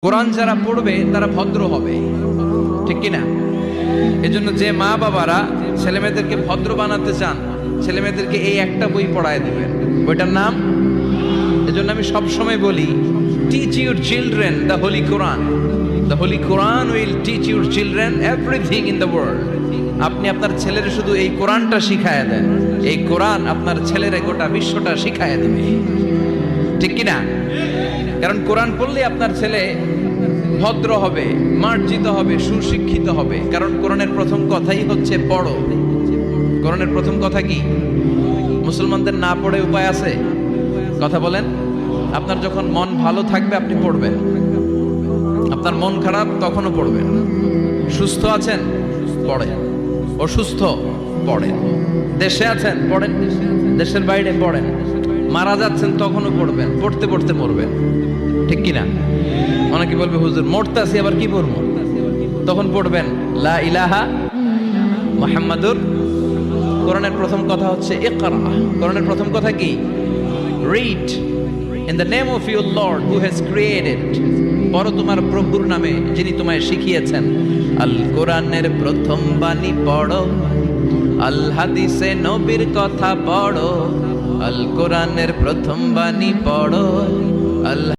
কোরআন যারা পড়বে তারা ভদ্র হবে, ঠিক কিনা? এজন্য যে মা বাবারা ছেলেমেয়েদেরকে ভদ্র বানাতে চান, ছেলেমেয়েদেরকে এই একটা বই পড়ায় দিবেন, বইটার নাম। এজন্য আমি সবসময় বলি, teach your children the Holi Quran. The Holi Quran will teach your children everything in the world. আপনি আপনার ছেলের শুধু এই কোরআনটা শিখায় দেন, এই কোরআন আপনার ছেলের গোটা বিশ্বটা শিখায় দেবে, ঠিক কিনা? কারণ কোরআন পড়লে আপনার ছেলে ভদ্র হবে, মার্জিত হবে, সুশিক্ষিত হবে। কারণ কোরআনের প্রথম কথাই হচ্ছে পড়ো। কোরআনের প্রথম কথা কি? মুসলমানদের না পড়ে উপায় আছে? কথা বলেন। আপনার যখন মন ভালো থাকবে আপনি পড়বেন, আপনার মন খারাপ তখনও পড়বেন। সুস্থ আছেন পড়েন, অসুস্থ পড়েন, দেশে আছেন পড়েন, দেশের বাইরে পড়েন, মারা যাচ্ছেন তখনও পড়বেন, পড়তে পড়তে মরবেন, ঠিক কিনা? অনেকে বলবে, হুজুর মরতে আসি আবার কি পড়বো? তখন পড়বেন লা ইলাহা মুহাম্মাদুর। কোরআনের প্রথম কথা হচ্ছে ইকরা। কোরআনের প্রথম কথা কি? Read in the name of your Lord who has created. পড়ো তোমার প্রভুর নামে যিনি তোমায় শিখিয়েছেন। আল কোরআনের প্রথম বাণী পড়ো, আল হাদিসে নবীর কথা পড়ো, আল কোরআনের প্রথম বাণী পড়ো, আল